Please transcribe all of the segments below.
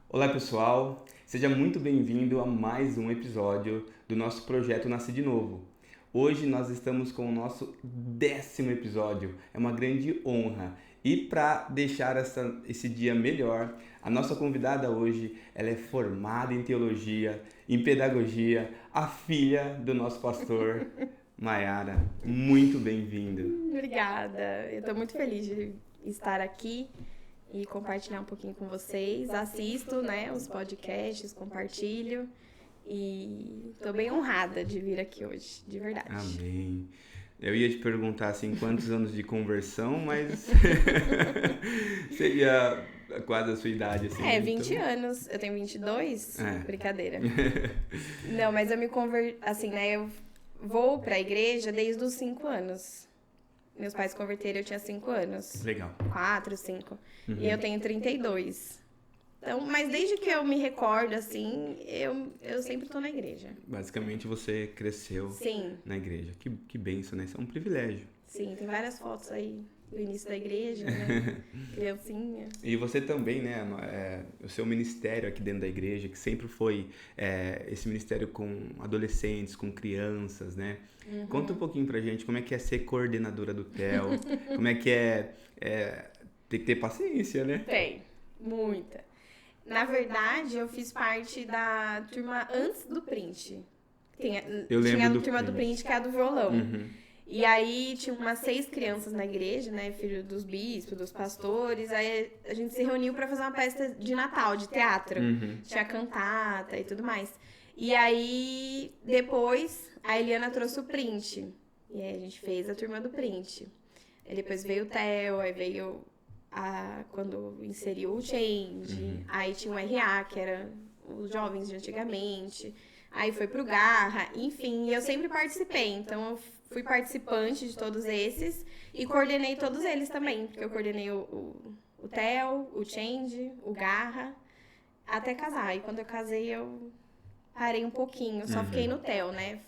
Olá pessoal, seja muito bem-vindo a mais um episódio do nosso projeto Nascer de Novo. Hoje nós estamos com o nosso 10º episódio, é uma grande honra. E para deixar esse dia melhor, a nossa convidada hoje, ela é formada em teologia, em pedagogia, a filha do nosso pastor, Mayara. Muito bem-vinda. Obrigada, eu estou muito feliz de estar aqui e compartilhar um pouquinho com vocês. Assisto, os podcasts, compartilho e estou bem honrada de vir aqui hoje, de verdade. Amém. Eu ia te perguntar assim, quantos anos de conversão, mas seria quase a sua idade. Assim, 20 anos. Eu tenho 22, brincadeira. Não, mas eu me converti, eu vou para a igreja desde os 5 anos. Meus pais se converteram, eu tinha 5 anos. Legal. 4, 5. E eu tenho 32. Então, mas desde que eu me recordo, assim, eu sempre tô na igreja. Basicamente, você cresceu na igreja. Que bênção, né? Isso é um privilégio. Sim, tem várias fotos aí do início da igreja, né? Criancinha. E você também, né? O seu ministério aqui dentro da igreja, que sempre foi esse ministério com adolescentes, com crianças, né? Uhum. Conta um pouquinho pra gente como é que é ser coordenadora do TEL, como é que tem que ter paciência, né? Tem, muita. Na verdade, eu fiz parte da turma antes do Print. Tinha a turma do Print, que é a do violão. Uhum. E aí tinha umas 6 crianças na igreja, né? Filho dos bispos, dos pastores. Aí a gente se reuniu pra fazer uma festa de Natal, de teatro. Uhum. Tinha cantata e tudo mais. E aí, depois, a Eliana trouxe o Print. E aí a gente fez a turma do Print. Aí depois veio o Theo, aí veio quando inseriu o Change. Uhum. Aí tinha o RA, que era os jovens de antigamente. Aí foi pro Garra. Enfim, eu sempre participei. Então, eu fui participante de todos esses e coordenei todos eles também. Porque eu coordenei o Theo, o Change, o Garra, até casar. E quando eu casei, eu parei um pouquinho. Só fiquei no Theo, né?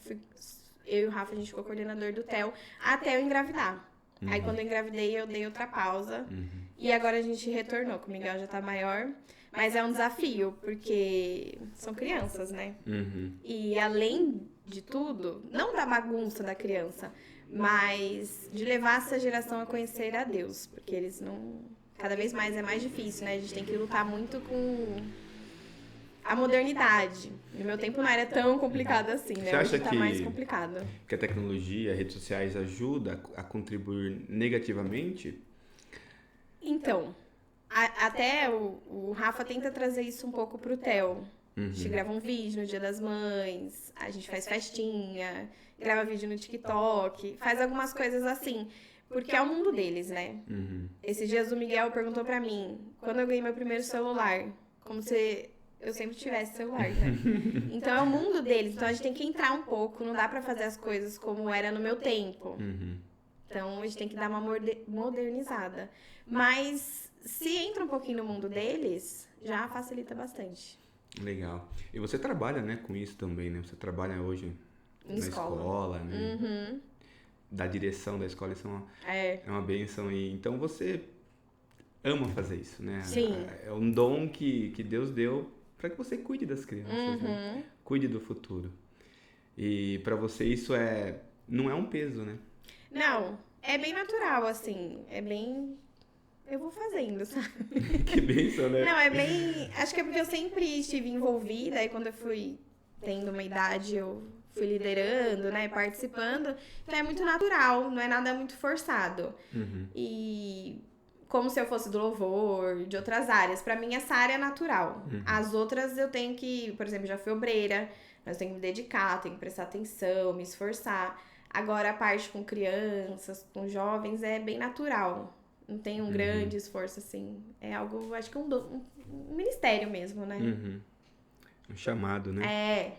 Eu e o Rafa, a gente ficou coordenador do Theo até eu engravidar. Uhum. Aí, quando eu engravidei, eu dei outra pausa. Uhum. E agora a gente retornou, que o Miguel já tá maior. Mas é um desafio, porque são crianças, né? Uhum. E além de tudo, não da bagunça da criança, mas de levar essa geração a conhecer a Deus. Porque eles não... Cada vez mais é mais difícil, né? A gente tem que lutar muito com a modernidade. No meu tempo não era tão complicado assim, né? Você acha Hoje tá mais complicado. Que a tecnologia, redes sociais ajuda a contribuir negativamente? Então, até o Rafa tenta trazer isso um pouco pro Theo. Uhum. A gente grava um vídeo no Dia das Mães, a gente faz festinha, grava vídeo no TikTok, faz algumas coisas assim, porque é o mundo deles, né? Uhum. Esses dias o Miguel perguntou pra mim, quando eu ganhei meu primeiro celular, como se eu sempre tivesse celular, né? Então é o mundo deles, então a gente tem que entrar um pouco, não dá pra fazer as coisas como era no meu tempo. Uhum. Então a gente tem que dar uma modernizada. Mas se entra um pouquinho no mundo deles, já facilita bastante. Legal. E você trabalha, né, com isso também, né? Você trabalha hoje na escola, né? Uhum. Da direção da escola, isso é uma bênção. E então você ama fazer isso, né? Sim. É um dom que Deus deu para que você cuide das crianças, né? Cuide do futuro. E para você isso não é um peso, né? Não, é bem natural, assim. É bem... Eu vou fazendo, sabe? Que bênção, né? Não, é bem... Acho que é porque eu sempre estive envolvida. Aí quando eu fui tendo uma idade, eu fui liderando, né? Participando. Então é muito natural, não é nada muito forçado. Uhum. E como se eu fosse do louvor, de outras áreas. Pra mim, essa área é natural. Uhum. As outras eu tenho que... Por exemplo, já fui obreira. Mas eu tenho que me dedicar, tenho que prestar atenção, me esforçar. Agora, a parte com crianças, com jovens, é bem natural. Não tem um grande esforço, assim. É algo, acho que um ministério mesmo, né? Uhum. Um chamado, né? É.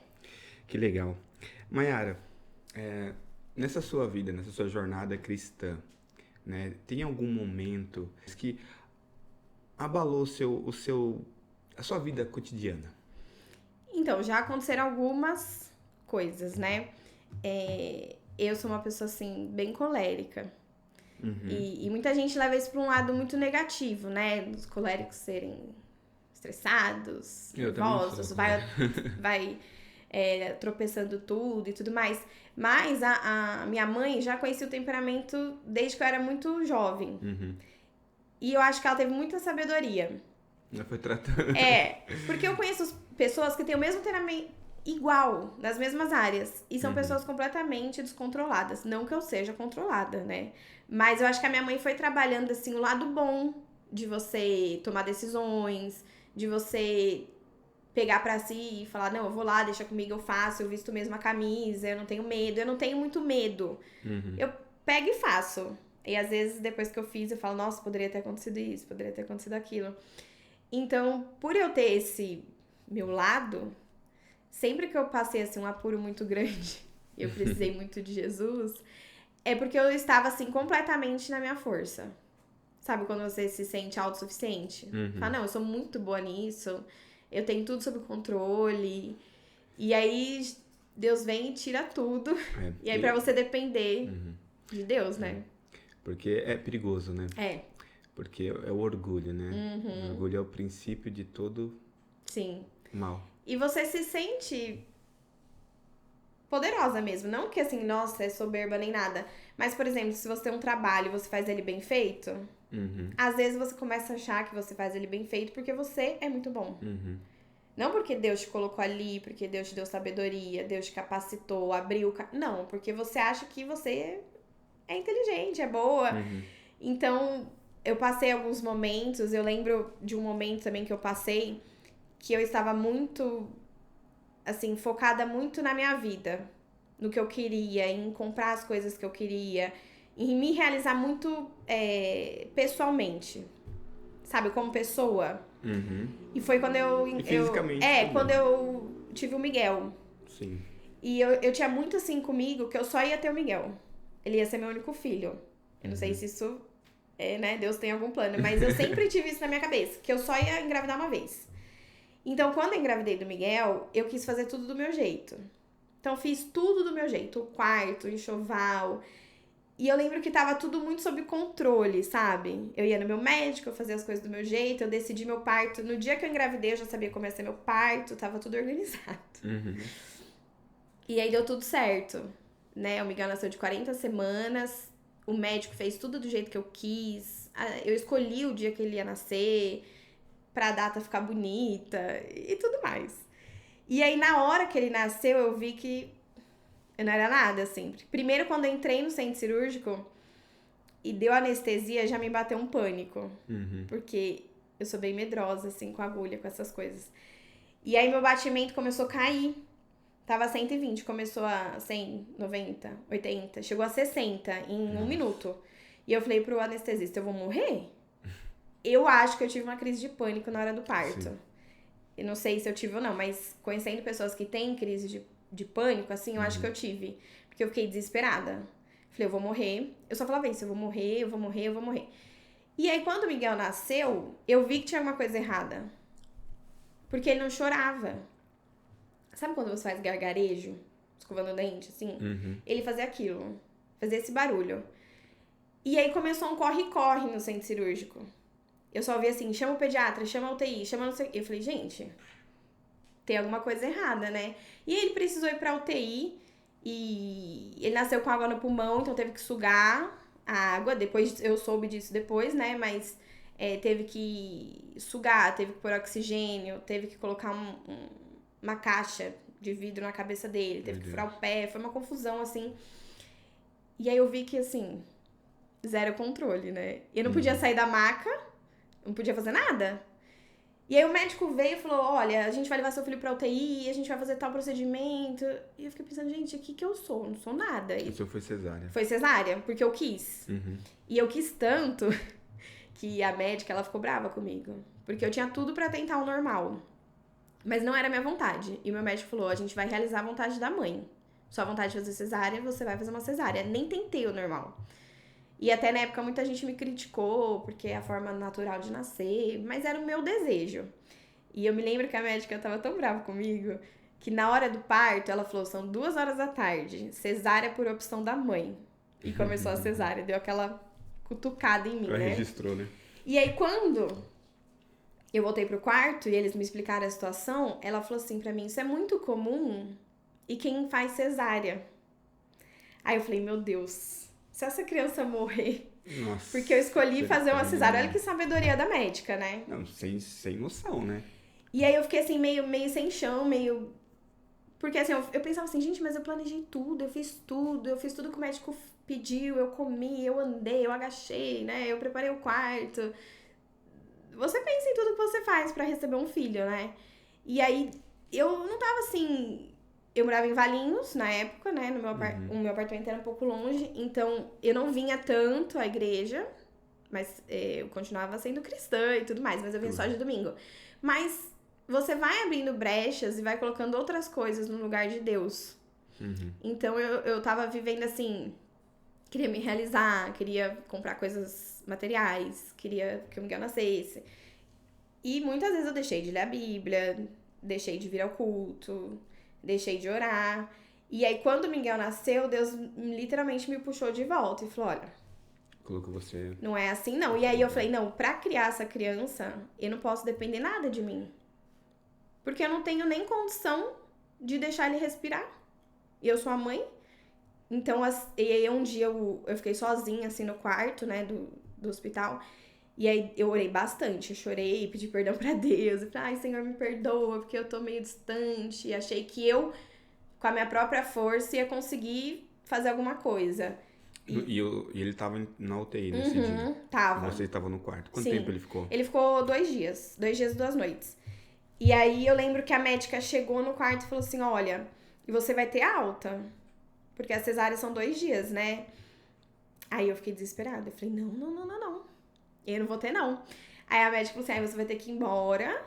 Que legal. Mayara, nessa sua vida, nessa sua jornada cristã, né, tem algum momento que abalou a sua vida cotidiana? Então, já aconteceram algumas coisas, né? Eu sou uma pessoa, assim, bem colérica. E muita gente leva isso pra um lado muito negativo, né? Os coléricos serem estressados, Eu também nervosos, sou. vai tropeçando tudo e tudo mais. Mas a minha mãe já conhecia o temperamento desde que eu era muito jovem. E eu acho que ela teve muita sabedoria. Já foi tratando. Porque eu conheço pessoas que têm o mesmo treinamento igual, nas mesmas áreas. E são pessoas completamente descontroladas. Não que eu seja controlada, né? Mas eu acho que a minha mãe foi trabalhando, assim, o lado bom de você tomar decisões, de você pegar pra si e falar, não, eu vou lá, deixa comigo, eu faço, eu visto mesmo a camisa, eu não tenho medo. Eu não tenho muito medo. Eu pego e faço. E às vezes, depois que eu fiz, eu falo, nossa, poderia ter acontecido isso, poderia ter acontecido aquilo. Então, por eu ter esse meu lado, sempre que eu passei, assim, um apuro muito grande, e eu precisei muito de Jesus, é porque eu estava, assim, completamente na minha força. Sabe quando você se sente autossuficiente? Fala, não, eu sou muito boa nisso, eu tenho tudo sob controle. E aí, Deus vem e tira tudo. E aí, pra você depender de Deus, né? Porque é perigoso, né? Porque é o orgulho, né? O orgulho é o princípio de todo mal. E você se sente poderosa mesmo. Não que assim, nossa, é soberba nem nada. Mas, por exemplo, se você tem um trabalho e você faz ele bem feito, às vezes você começa a achar que você faz ele bem feito porque você é muito bom. Não porque Deus te colocou ali, porque Deus te deu sabedoria, Deus te capacitou, abriu... Não, porque você acha que você é inteligente, é boa. Então, eu passei alguns momentos, eu lembro de um momento também que eu passei, que eu estava muito, assim, focada muito na minha vida, no que eu queria, em comprar as coisas que eu queria, em me realizar muito pessoalmente, sabe, como pessoa. E foi quando E fisicamente quando eu tive o Miguel. Sim. E eu tinha muito assim comigo que eu só ia ter o Miguel. Ele ia ser meu único filho. Eu não sei se isso né, Deus tem algum plano, mas eu sempre tive isso na minha cabeça, que eu só ia engravidar uma vez. Então, quando eu engravidei do Miguel, eu quis fazer tudo do meu jeito. Então, fiz tudo do meu jeito, o quarto, o enxoval. E eu lembro que tava tudo muito sob controle, sabe? Eu ia no meu médico, eu fazia as coisas do meu jeito, eu decidi meu parto. No dia que eu engravidei, eu já sabia como ia ser meu parto, tava tudo organizado. E aí deu tudo certo, né? O Miguel nasceu de 40 semanas, o médico fez tudo do jeito que eu quis, eu escolhi o dia que ele ia nascer, pra data ficar bonita e tudo mais. E aí, na hora que ele nasceu, eu vi que eu não era nada, assim. Primeiro, quando eu entrei no centro cirúrgico e deu anestesia, já me bateu um pânico. Porque eu sou bem medrosa, assim, com agulha, com essas coisas. E aí, meu batimento começou a cair. Tava 120, começou a 100, 90, 80, chegou a 60 em um minuto. E eu falei pro anestesista, eu vou morrer? Eu acho que eu tive uma crise de pânico na hora do parto. Sim. Eu não sei se eu tive ou não, mas conhecendo pessoas que têm crise de pânico, assim, eu acho que eu tive. Porque eu fiquei desesperada. Falei, eu vou morrer. Eu só falava isso, eu vou morrer, eu vou morrer, eu vou morrer. E aí, quando o Miguel nasceu, eu vi que tinha alguma coisa errada. Porque ele não chorava. Sabe quando você faz gargarejo? Escovando o dente, assim? Ele fazia aquilo. Fazia esse barulho. E aí começou um corre-corre no centro cirúrgico. Eu só vi assim, chama o pediatra, chama a UTI, chama não sei o quê. Eu falei, gente, tem alguma coisa errada, né? E aí ele precisou ir pra UTI e ele nasceu com água no pulmão, então teve que sugar a água. Depois, eu soube disso depois, né? Mas teve que sugar, teve que pôr oxigênio, teve que colocar uma caixa de vidro na cabeça dele, teve que furar o pé, foi uma confusão, assim. E aí eu vi que, assim, zero controle, né? Eu não podia sair da maca, não podia fazer nada. E aí o médico veio e falou, olha, a gente vai levar seu filho pra UTI, a gente vai fazer tal procedimento. E eu fiquei pensando, gente, o que eu sou? Eu não sou nada. O seu foi cesárea. Foi cesárea, porque eu quis. E eu quis tanto que a médica, ela ficou brava comigo. Porque eu tinha tudo pra tentar o normal. Mas não era minha vontade. E o meu médico falou, a gente vai realizar a vontade da mãe. Sua vontade de fazer cesárea, você vai fazer uma cesárea. Nem tentei o normal. E até na época muita gente me criticou, porque é a forma natural de nascer, mas era o meu desejo. E eu me lembro que a médica tava tão brava comigo, que na hora do parto, ela falou, são 2 horas da tarde, cesárea por opção da mãe. E começou a cesárea, deu aquela cutucada em mim, Ela né? registrou, né? E aí, quando eu voltei pro quarto e eles me explicaram a situação, ela falou assim pra mim, isso é muito comum e quem faz cesárea. Aí eu falei, meu Deus, se essa criança morrer, Nossa. porque eu escolhi fazer uma cesárea, olha Né? que sabedoria da médica, né? Não, sem noção, né? E aí eu fiquei assim, meio sem chão, meio... Porque assim, eu pensava assim, gente, mas eu planejei tudo, eu fiz tudo que o médico pediu, eu comi, eu andei, eu agachei, né? Eu preparei o quarto. Você pensa em tudo que você faz pra receber um filho, né? E aí, eu não tava assim... Eu morava em Valinhos, na época, né? O meu apartamento era um pouco longe, então eu não vinha tanto à igreja, mas eu continuava sendo cristã e tudo mais, mas eu vinha só de domingo. Mas você vai abrindo brechas e vai colocando outras coisas no lugar de Deus. Então eu tava vivendo assim, queria me realizar, queria comprar coisas materiais, queria que o Miguel nascesse. E muitas vezes eu deixei de ler a Bíblia, deixei de vir ao culto, deixei de orar. E aí, quando o Miguel nasceu, Deus literalmente me puxou de volta e falou, olha, Colocou você... não é assim não. E aí eu falei, não, pra criar essa criança, eu não posso depender nada de mim. Porque eu não tenho nem condição de deixar ele respirar. E eu sou a mãe. Então, e aí um dia eu fiquei sozinha, assim, no quarto, né, do hospital. E aí eu orei bastante, eu chorei, pedi perdão pra Deus. Eu falei, ai, Senhor, me perdoa, porque eu tô meio distante. E achei que eu, com a minha própria força, ia conseguir fazer alguma coisa. E ele tava na UTI nesse dia? Tava. E você estava no quarto. Quanto Sim. tempo ele ficou? Ele ficou 2 dias. 2 dias e 2 noites. E aí eu lembro que a médica chegou no quarto e falou assim, olha, e você vai ter alta. Porque as cesáreas são 2 dias, né? Aí eu fiquei desesperada. Eu falei, não. Eu não vou ter, não. Aí a médica falou assim, aí você vai ter que ir embora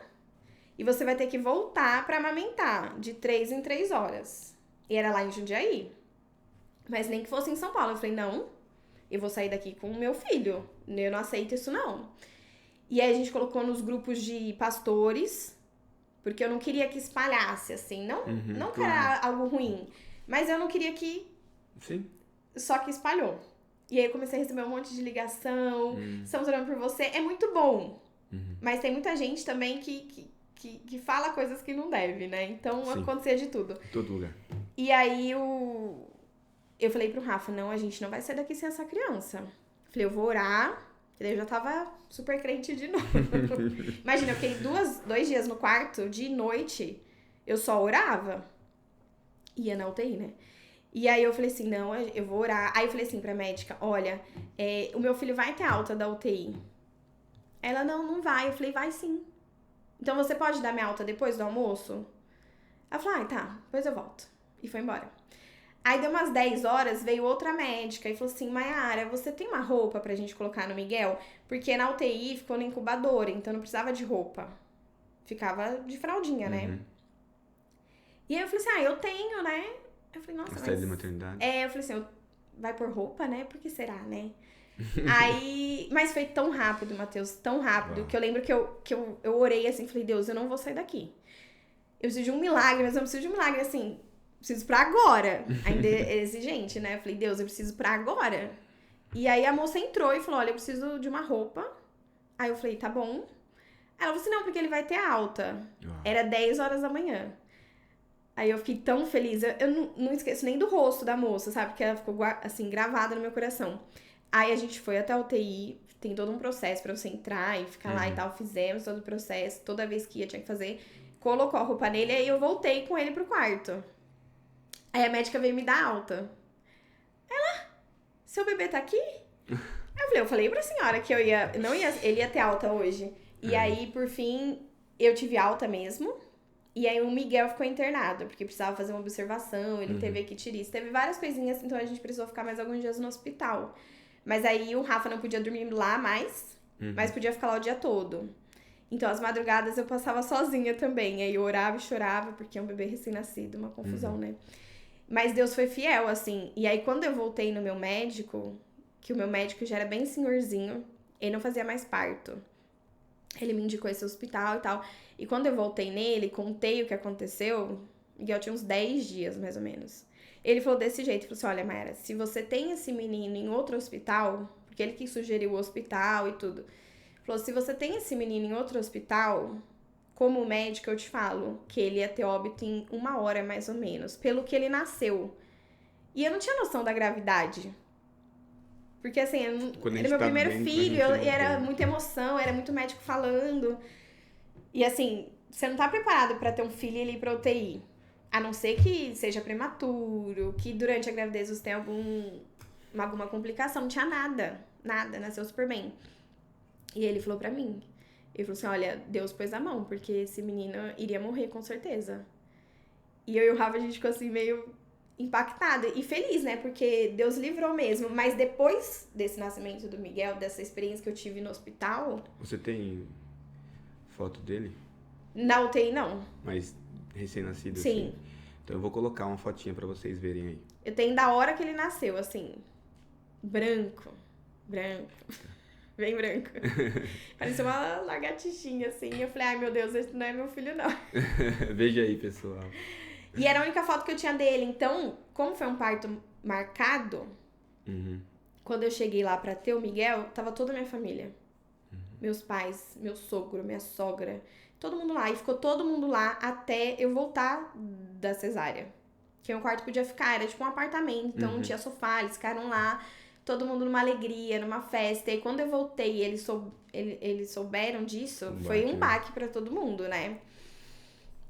e você vai ter que voltar pra amamentar de 3 em 3 horas. E era lá em Jundiaí. Mas nem que fosse em São Paulo. Eu falei, não, eu vou sair daqui com o meu filho. Eu não aceito isso, não. E aí a gente colocou nos grupos de pastores, porque eu não queria que espalhasse, assim. Não que era algo ruim, mas eu não queria que... Sim. Só que espalhou. E aí eu comecei a receber um monte de ligação, estamos orando por você. É muito bom. Mas tem muita gente também que fala coisas que não deve, né? Então Sim. acontecia de tudo. Em todo lugar. E aí eu falei pro Rafa, não, a gente não vai sair daqui sem essa criança. Falei, eu vou orar. E daí eu já tava super crente de novo. Imagina, eu fiquei 2 dias no quarto, de noite, eu só orava. Ia na UTI, né? E aí eu falei assim, não, eu vou orar. Aí eu falei assim pra médica, olha, o meu filho vai ter alta da UTI. Ela, não vai. Eu falei, vai sim. Então você pode dar minha alta depois do almoço? Ela falou, tá, depois eu volto. E foi embora. Aí deu umas 10 horas, veio outra médica e falou assim, Mayara, você tem uma roupa pra gente colocar no Miguel? Porque na UTI ficou na incubadora, então não precisava de roupa. Ficava de fraldinha, né? E aí eu falei assim, eu tenho, né? Eu falei, nossa, Saída de maternidade. eu falei assim, vai por roupa, né? Por que será, né? Aí, mas foi tão rápido, Matheus, tão rápido, que eu lembro que eu orei assim, falei, Deus, eu não vou sair daqui. Eu preciso de um milagre, mas eu não preciso de um milagre, assim, preciso pra agora. Ainda é exigente, né? Eu falei, Deus, eu preciso pra agora. E aí a moça entrou e falou, olha, eu preciso de uma roupa. Aí eu falei, tá bom. Aí ela falou assim, não, porque ele vai ter alta. Era 10 horas da manhã. Aí eu fiquei tão feliz, eu não esqueço nem do rosto da moça, sabe? Porque ela ficou, assim, gravada no meu coração. Aí a gente foi até a UTI, tem todo um processo pra você entrar e ficar lá e tal. Fizemos todo o processo, toda vez que ia tinha que fazer. Colocou a roupa nele, aí eu voltei com ele pro quarto. Aí a médica veio me dar alta. Ela, seu bebê tá aqui? Eu falei pra senhora que ele ia ter alta hoje. E aí, por fim, eu tive alta mesmo. E aí o Miguel ficou internado, porque precisava fazer uma observação, ele teve equitirise, teve várias coisinhas, então a gente precisou ficar mais alguns dias no hospital. Mas aí o Rafa não podia dormir lá mais, mas podia ficar lá o dia todo. Então as madrugadas eu passava sozinha também, aí eu orava e chorava, porque é um bebê recém-nascido, uma confusão, né? Mas Deus foi fiel, assim. E aí quando eu voltei no meu médico, que o meu médico já era bem senhorzinho, ele não fazia mais parto. Ele me indicou esse hospital e tal. E quando eu voltei nele, contei o que aconteceu, Miguel tinha uns 10 dias, mais ou menos. Ele falou desse jeito, falou assim, olha, Mayara, se você tem esse menino em outro hospital, porque ele que sugeriu o hospital e tudo, falou, se você tem esse menino em outro hospital, como médico eu te falo que ele ia ter óbito em 1 hora, mais ou menos, pelo que ele nasceu. E eu não tinha noção da gravidade. Porque assim, era meu primeiro filho, e era muita emoção, era muito médico falando. E assim, você não tá preparado pra ter um filho e ele ir pra UTI. A não ser que seja prematuro, que durante a gravidez você tenha alguma complicação. Não tinha nada, nasceu super bem. E ele falou pra mim, ele falou assim, olha, Deus pôs a mão, porque esse menino iria morrer com certeza. E eu e o Rafa, a gente ficou assim meio impactada e feliz, né? Porque Deus livrou mesmo. Mas depois desse nascimento do Miguel, dessa experiência que eu tive no hospital... Você tem foto dele? Na UTI, não. Mas recém-nascido, Sim. Assim. Então eu vou colocar uma fotinha pra vocês verem aí. Eu tenho da hora que ele nasceu, assim. Branco. Bem branco. Parecia uma lagartixinha, assim. Eu falei, ai meu Deus, esse não é meu filho, não. Veja aí, pessoal. E era a única foto que eu tinha dele. Então, como foi um parto marcado, quando eu cheguei lá pra ter o Miguel, tava toda a minha família. Meus pais, meu sogro, minha sogra, todo mundo lá. E ficou todo mundo lá até eu voltar da cesárea. Que o quarto podia ficar, era tipo um apartamento, então não tinha sofá, eles ficaram lá. Todo mundo numa alegria, numa festa. E quando eu voltei e eles souberam disso, foi um baque pra todo mundo, né?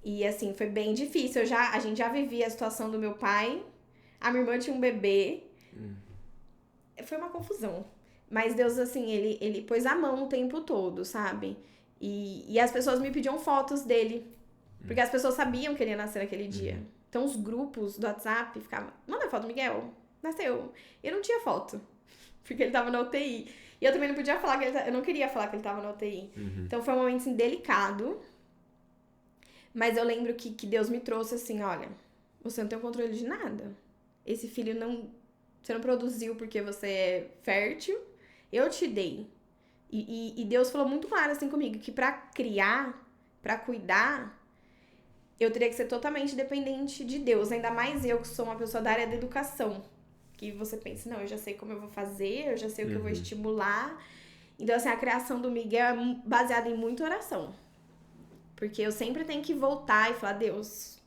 E assim, foi bem difícil. A gente já vivia a situação do meu pai. A minha irmã tinha um bebê. Foi uma confusão. Mas Deus, assim, ele pôs a mão o tempo todo, sabe? E as pessoas me pediam fotos dele. Porque as pessoas sabiam que ele ia nascer naquele dia. Então os grupos do WhatsApp ficavam, manda foto do Miguel. Nasceu. Eu não tinha foto. Porque ele tava na UTI. E eu também não podia falar eu não queria falar que ele tava na UTI. Então foi um momento, assim, delicado. Mas eu lembro que Deus me trouxe assim, olha, você não tem o controle de nada. Esse filho você não produziu porque você é fértil. Eu te dei. E Deus falou muito claro assim comigo, que pra criar, pra cuidar, eu teria que ser totalmente dependente de Deus. Ainda mais eu, que sou uma pessoa da área da educação. Que você pensa, não, eu já sei como eu vou fazer, eu já sei o que eu vou estimular. Então, assim, a criação do Miguel é baseada em muita oração. Porque eu sempre tenho que voltar e falar, Deus,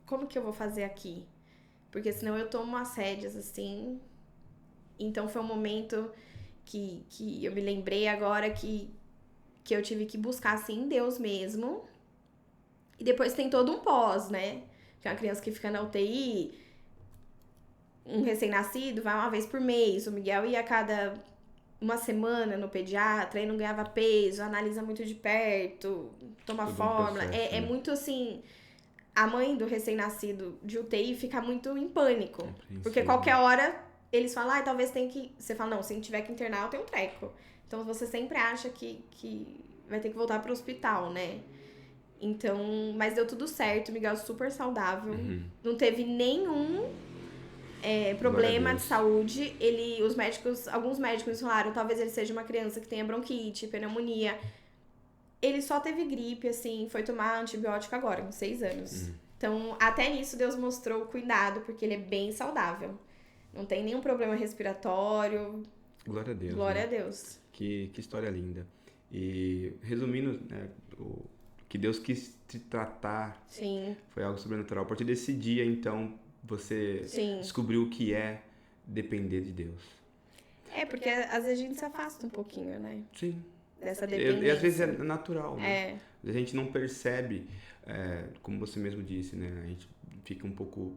como que eu vou fazer aqui? Porque senão eu tomo umas rédeas, assim. Então, foi um momento que eu me lembrei agora que eu tive que buscar, assim, em Deus mesmo. E depois tem todo um pós, né? Que é uma criança que fica na UTI, um recém-nascido vai uma vez por mês. O Miguel ia a cada uma semana no pediatra, e não ganhava peso, analisa muito de perto, toma fórmula. Processo, é muito assim... A mãe do recém-nascido de UTI fica muito em pânico. Porque qualquer hora eles falam, talvez tenha que... Você fala, não, se tiver que internar, eu tenho um treco. Então você sempre acha que vai ter que voltar pro hospital, né? Então, mas deu tudo certo, Miguel super saudável. Não teve nenhum problema de saúde. Alguns médicos falaram, talvez ele seja uma criança que tenha bronquite, pneumonia. Ele só teve gripe, assim, foi tomar antibiótico agora, com 6 anos. Então, até nisso Deus mostrou cuidado, porque ele é bem saudável. Não tem nenhum problema respiratório. Glória a Deus. Glória a Deus. Que história linda. E, resumindo, né, o que Deus quis te tratar foi algo sobrenatural. A partir desse dia, então, você descobriu o que é depender de Deus. Porque às vezes a gente se afasta um pouquinho, né? Sim. Dessa dependência. E às vezes é natural, né? A gente não percebe, como você mesmo disse, né? A gente fica um pouco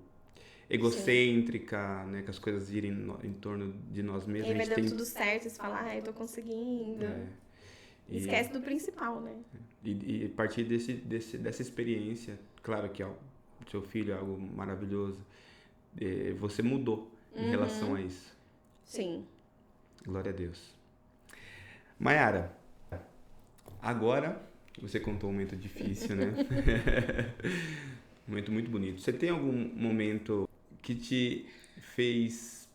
egocêntrica, né? Que as coisas girem em torno de nós mesmos. E aí vai dando tudo certo, você fala, eu tô conseguindo. Esquece do principal, né? E a partir dessa experiência, claro que o seu filho é algo maravilhoso, você mudou em relação a isso. Sim. Glória a Deus. Mayara, agora você contou um momento difícil, né? Um momento muito bonito. Você tem algum momento que te fez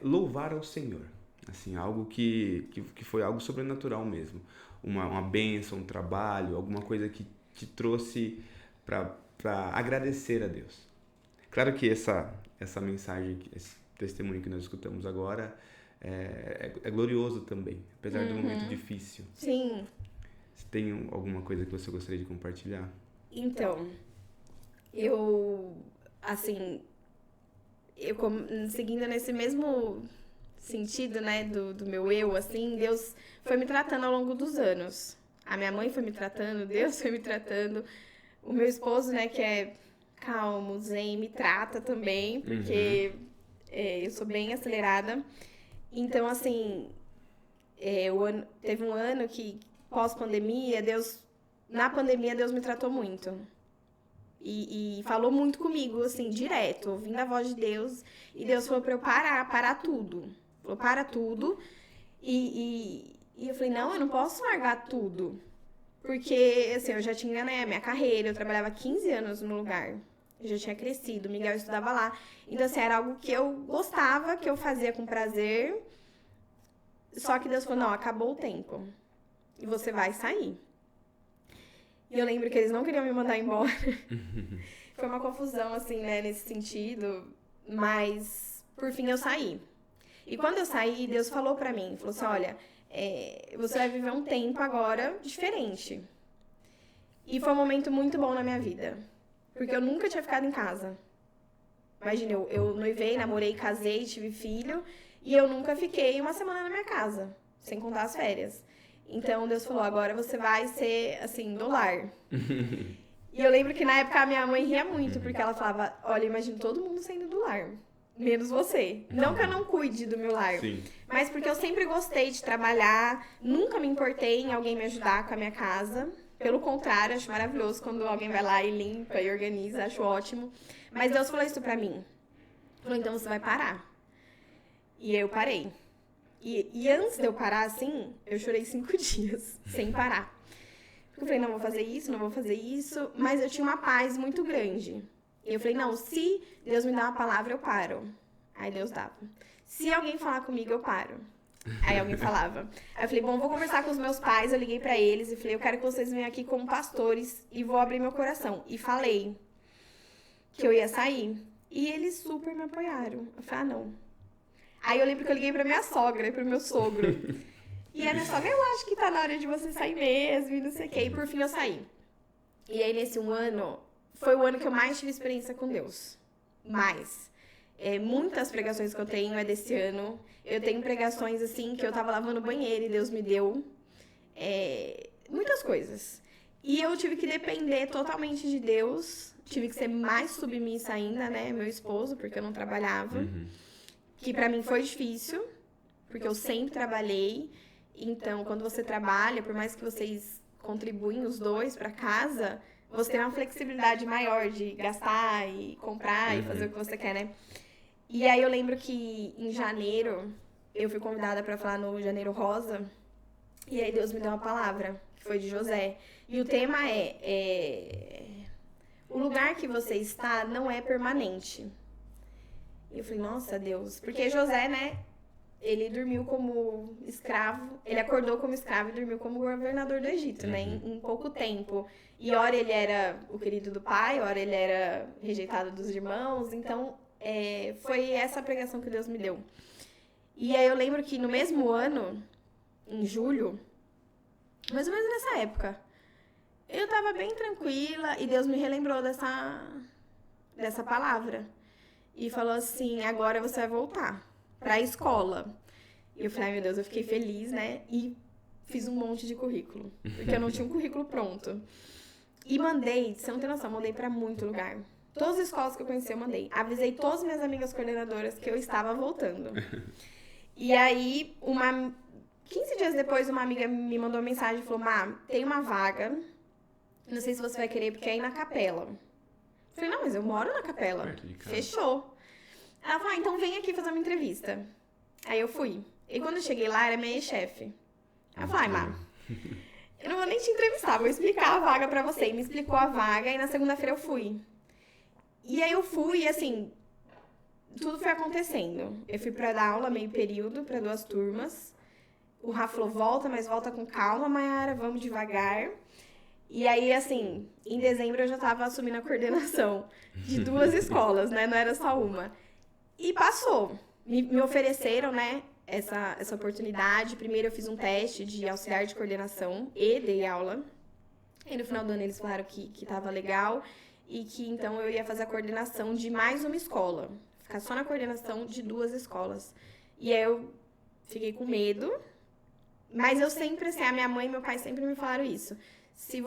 louvar ao Senhor. Assim, algo que foi algo sobrenatural mesmo. Uma bênção, um trabalho, alguma coisa que te trouxe para agradecer a Deus. Claro que essa mensagem, esse testemunho que nós escutamos agora é glorioso também, apesar do momento difícil. Sim. Você tem alguma coisa que você gostaria de compartilhar? Então, seguindo nesse mesmo sentido, né, do meu eu, assim, Deus foi me tratando ao longo dos anos. A minha mãe foi me tratando, Deus foi me tratando. O meu esposo, né, que é calmo, zen, me trata também, porque eu sou bem acelerada. Então, assim, teve um ano que, pós-pandemia, na pandemia, Deus me tratou muito. E falou muito comigo, assim, direto, ouvindo a voz de Deus. E Deus falou pra eu parar tudo. Falou, para tudo. E eu falei, não, eu não posso largar tudo. Porque, assim, eu já tinha, né, a minha carreira, eu trabalhava 15 anos no lugar. Eu já tinha crescido, o Miguel estudava lá. Então, assim, era algo que eu gostava, que eu fazia com prazer. Só que Deus falou, não, acabou o tempo. E você vai sair. E eu lembro que eles não queriam me mandar embora. Foi uma confusão, assim, né, nesse sentido. Mas, por fim, eu saí. E quando eu saí, Deus falou pra mim, falou assim, olha, você vai viver um tempo agora diferente. E foi um momento muito bom na minha vida. Porque eu nunca tinha ficado em casa. Imagina, eu noivei, namorei, casei, tive filho. E eu nunca fiquei uma semana na minha casa, sem contar as férias. Então, Deus falou, agora você vai ser, assim, do lar. E eu lembro que na época a minha mãe ria muito, porque ela falava, olha, imagino todo mundo saindo do lar, menos você. Não que eu não cuide do meu lar, Sim. mas porque eu sempre gostei de trabalhar, nunca me importei em alguém me ajudar com a minha casa. Pelo contrário, acho maravilhoso quando alguém vai lá e limpa e organiza, acho ótimo. Mas Deus falou isso pra mim. Falou, então você vai parar. E eu parei. E antes de eu parar, assim, eu chorei 5 dias, sem parar. Porque eu falei, não vou fazer isso, não vou fazer isso. Mas eu tinha uma paz muito grande. E eu falei, não, se Deus me dá uma palavra, eu paro. Aí Deus dava. Se alguém falar comigo, eu paro. Aí alguém falava. Aí eu falei, bom, vou conversar com os meus pais. Eu liguei pra eles e falei, eu quero que vocês venham aqui como pastores e vou abrir meu coração. E falei que eu ia sair. E eles super me apoiaram. Eu falei, não. Aí eu lembro que eu liguei pra minha sogra e pro meu sogro. E a minha sogra, eu acho que tá na hora de você sair mesmo e não sei o quê. E por fim eu saí. E aí nesse um ano, foi o ano que eu mais tive experiência com Deus. Mais. Muitas pregações que eu tenho é desse ano. Eu tenho pregações assim que eu tava lavando o banheiro e Deus me deu. Muitas coisas. E eu tive que depender totalmente de Deus. Tive que ser mais submissa ainda, né? Meu esposo, porque eu não trabalhava. Que pra mim foi difícil, porque eu sempre trabalhei. Então, quando você trabalha, por mais que vocês contribuem os dois pra casa, você tem uma flexibilidade maior de gastar e comprar e fazer o que você quer, né? E aí eu lembro que em janeiro, eu fui convidada pra falar no Janeiro Rosa. E aí Deus me deu uma palavra, que foi de José. E o tema o lugar que você está não é permanente. E eu falei, nossa, Deus. Porque José, né, ele dormiu como escravo, ele acordou como escravo e dormiu como governador do Egito, né, em pouco tempo. E ora ele era o querido do pai, ora ele era rejeitado dos irmãos. Então, foi essa pregação que Deus me deu. E aí eu lembro que no mesmo ano, em julho, mais ou menos nessa época, eu tava bem tranquila e Deus me relembrou dessa palavra. E falou assim, agora você vai voltar pra escola. E eu falei, ai meu Deus, eu fiquei feliz, né? E fiz um monte de currículo. Porque eu não tinha um currículo pronto. E mandei, você não tem noção, mandei pra muito lugar. Todas as escolas que eu conheci, eu mandei. Avisei todas as minhas amigas coordenadoras que eu estava voltando. E aí, 15 dias depois, uma amiga me mandou uma mensagem e falou, Má, tem uma vaga. Não sei se você vai querer, porque é aí na Capela. Eu falei, não, mas eu moro na Capela. Fechou. Ela falou, então vem aqui fazer uma entrevista. Aí eu fui. E quando eu cheguei lá, era minha ex-chefe. Ela falou, ai, Má, eu não vou nem te entrevistar, vou explicar a vaga pra você. E me explicou a vaga e na segunda-feira eu fui. E aí eu fui, assim, tudo foi acontecendo. Eu fui pra dar aula meio período, pra 2 turmas. O Rafa falou, volta, mas volta com calma, Mayara, vamos devagar. E aí, assim, em dezembro eu já tava assumindo a coordenação de 2 escolas, né? Não era só uma. E passou. Me ofereceram, né, essa oportunidade. Primeiro eu fiz um teste de auxiliar de coordenação e dei aula. E no final do ano eles falaram que tava legal e que então eu ia fazer a coordenação de mais uma escola. Ficar só na coordenação de 2 escolas. E aí eu fiquei com medo, mas eu sempre, assim, a minha mãe e meu pai sempre me falaram isso. Se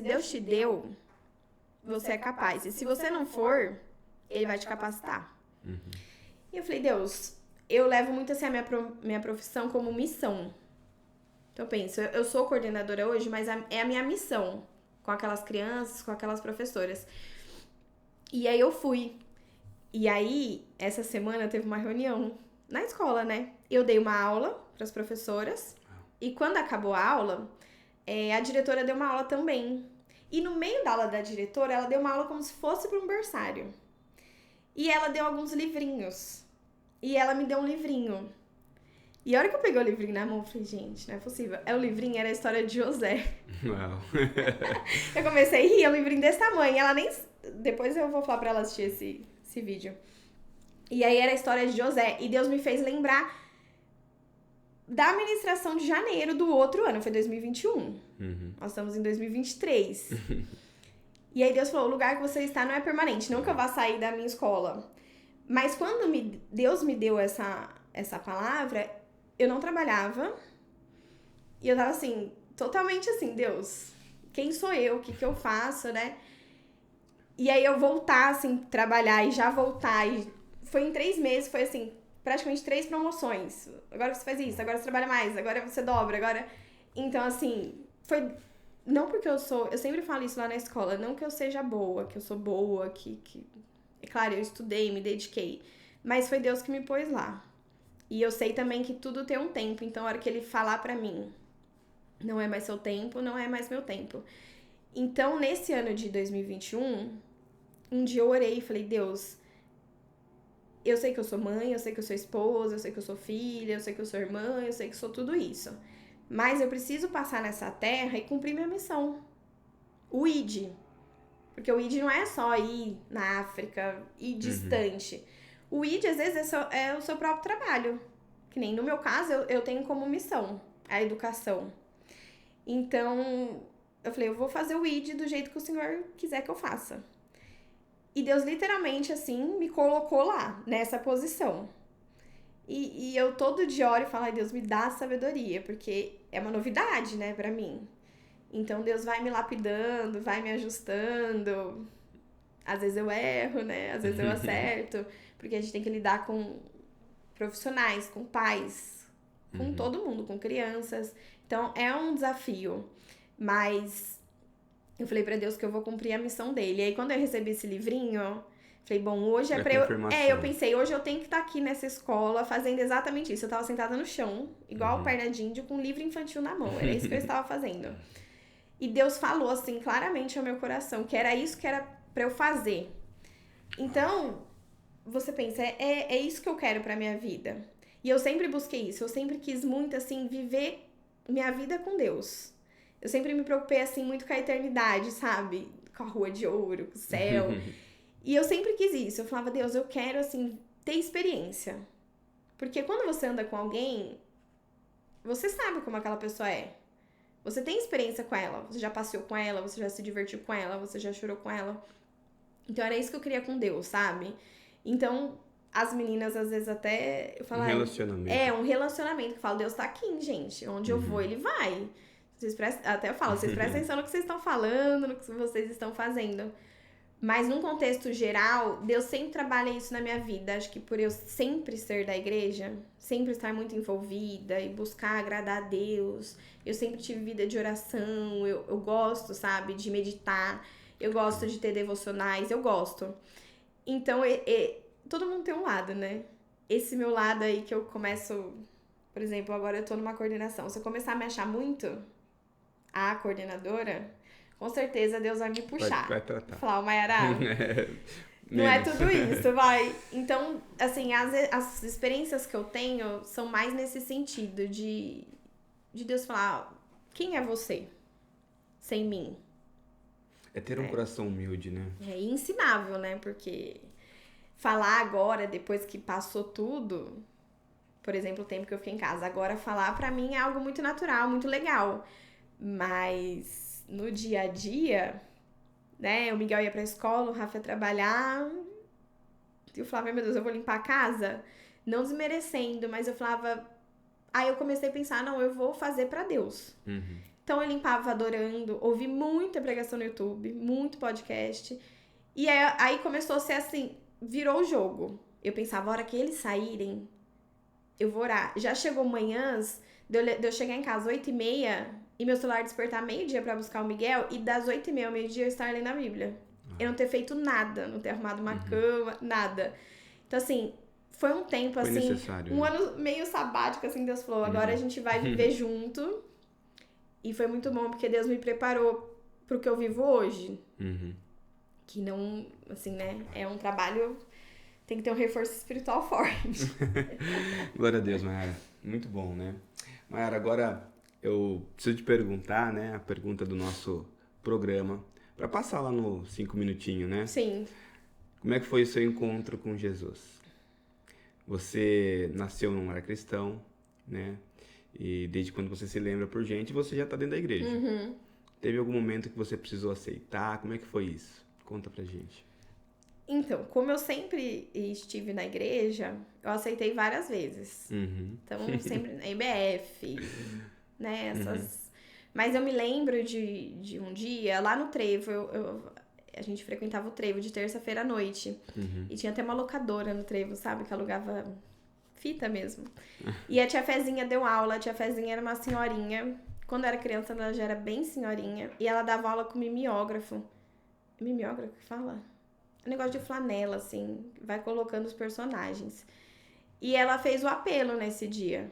Deus te deu, você é capaz. E se você não for, ele vai te capacitar. E eu falei, Deus, eu levo muito assim a minha profissão como missão. Então eu penso, eu sou coordenadora hoje, mas é a minha missão com aquelas crianças, com aquelas professoras. E aí eu fui. E aí, essa semana teve uma reunião na escola, né? Eu dei uma aula para as professoras. E quando acabou a aula, a diretora deu uma aula também. E no meio da aula da diretora, ela deu uma aula como se fosse para um berçário. E ela deu alguns livrinhos. E ela me deu um livrinho. E a hora que eu peguei o livrinho na mão, eu falei, gente, não é possível. O livrinho era a história de José. Uau. Eu comecei a rir, é um livrinho desse tamanho. Ela nem... Depois eu vou falar pra ela assistir esse vídeo. E aí era a história de José. E Deus me fez lembrar da administração de janeiro do outro ano. Foi 2021. Nós estamos em 2023. E aí Deus falou, o lugar que você está não é permanente. Não que eu vá sair da minha escola. Mas quando Deus me deu essa palavra, eu não trabalhava. E eu tava assim, totalmente assim, Deus, quem sou eu? O que eu faço, né? E aí eu voltar, assim, trabalhar e já voltar. E foi em 3 meses, foi assim, praticamente 3 promoções. Agora você faz isso, agora você trabalha mais, agora você dobra, agora... Então, assim, foi... Não porque eu sempre falo isso lá na escola, não que eu seja boa, que eu sou boa, que... É claro, eu estudei, me dediquei. Mas foi Deus que me pôs lá. E eu sei também que tudo tem um tempo. Então, a hora que ele falar pra mim, não é mais seu tempo, não é mais meu tempo. Então, nesse ano de 2021, um dia eu orei e falei, Deus, eu sei que eu sou mãe, eu sei que eu sou esposa, eu sei que eu sou filha, eu sei que eu sou irmã, eu sei que sou tudo isso. Mas eu preciso passar nessa terra e cumprir minha missão. O ID. Porque o ID não é só ir na África, ir distante. O ID, às vezes, é o seu próprio trabalho. Que nem no meu caso, eu tenho como missão a educação. Então, eu falei, eu vou fazer o ID do jeito que o Senhor quiser que eu faça. E Deus, literalmente, assim, me colocou lá, nessa posição. E eu todo dia oro e falo, ai, Deus, me dá sabedoria, porque é uma novidade, né, pra mim. Então, Deus vai me lapidando, vai me ajustando. Às vezes eu erro, né? Às vezes eu acerto. Porque a gente tem que lidar com profissionais, com pais, com todo mundo, com crianças. Então, é um desafio. Mas eu falei pra Deus que eu vou cumprir a missão dele. E aí, quando eu recebi esse livrinho, falei, bom, hoje é pra eu... eu pensei, hoje eu tenho que estar aqui nessa escola fazendo exatamente isso. Eu tava sentada no chão, igual perna de índio, com um livro infantil na mão. Era isso que eu estava fazendo. E Deus falou, assim, claramente ao meu coração, que era isso que era pra eu fazer. Então, você pensa, é isso que eu quero pra minha vida. E eu sempre busquei isso, eu sempre quis muito, assim, viver minha vida com Deus. Eu sempre me preocupei, assim, muito com a eternidade, sabe? Com a rua de ouro, com o céu. E eu sempre quis isso. Eu falava, Deus, eu quero, assim, ter experiência. Porque quando você anda com alguém, você sabe como aquela pessoa é. Você tem experiência com ela, você já passeou com ela, você já se divertiu com ela, você já chorou com ela. Então era isso que eu queria com Deus, sabe? Então, as meninas às vezes até... Eu falo, um relacionamento. Um relacionamento que eu falo, Deus tá aqui, gente. Onde eu vou, ele vai. Até eu falo, vocês prestem atenção no que vocês estão falando, no que vocês estão fazendo. Mas num contexto geral, Deus sempre trabalha isso na minha vida. Acho que por eu sempre ser da igreja, sempre estar muito envolvida e buscar agradar a Deus. Eu sempre tive vida de oração, eu gosto, sabe, de meditar. Eu gosto de ter devocionais, eu gosto. Então, todo mundo tem um lado, né? Esse meu lado aí que eu começo... Por exemplo, agora eu tô numa coordenação. Se eu começar a me achar muito a coordenadora... Com certeza Deus vai me puxar. Vai tratar. Falar, Mayara, Não é Menos. tudo isso, vai. Então, assim, as experiências que eu tenho são mais nesse sentido de Deus falar, quem é você sem mim? É ter um coração humilde, né? É ensinável, né? Porque falar agora, depois que passou tudo, por exemplo, o tempo que eu fiquei em casa, agora falar pra mim é algo muito natural, muito legal. Mas no dia a dia, né? O Miguel ia pra escola, o Rafa ia trabalhar. E eu falava, meu Deus, eu vou limpar a casa? Não desmerecendo, mas eu falava. Aí eu comecei a pensar, não, eu vou fazer pra Deus. Uhum. Então eu limpava adorando, ouvi muita pregação no YouTube, muito podcast. E aí começou a ser assim, virou o jogo. Eu pensava, a hora que eles saírem, eu vou orar. Já chegou manhãs de eu chegar em casa 8h30 e meu celular despertar meio-dia pra buscar o Miguel e das 8h30 ao meio-dia eu estar lendo a Bíblia. Eu não ter feito nada, não ter arrumado uma cama, nada. Então, assim, foi um tempo, Foi assim, necessário, um né? ano meio sabático, assim, Deus falou, agora a gente vai viver junto. E foi muito bom, porque Deus me preparou pro que eu vivo hoje. Que não, assim, né, é um trabalho, tem que ter um reforço espiritual forte. Glória a Deus, Mayara. Muito bom, né? Mayara, agora eu preciso te perguntar, né? A pergunta do nosso programa, para passar lá no 5 minutinhos, né? Sim. Como é que foi o seu encontro com Jesus? Você nasceu num lar cristão, né? E desde quando você se lembra por gente, você já está dentro da igreja. Teve algum momento que você precisou aceitar? Como é que foi isso? Conta pra gente. Então, como eu sempre estive na igreja, eu aceitei várias vezes. Então, sempre na IBF, né, essas... Mas eu me lembro de um dia, lá no Trevo, a gente frequentava o Trevo de terça-feira à noite. E tinha até uma locadora no Trevo, sabe? Que alugava fita mesmo. E a tia Fezinha deu aula. A tia Fezinha era uma senhorinha. Quando eu era criança, ela já era bem senhorinha. E ela dava aula com mimeógrafo. Mimeógrafo que fala? Um negócio de flanela, assim. Vai colocando os personagens. E ela fez o apelo nesse dia.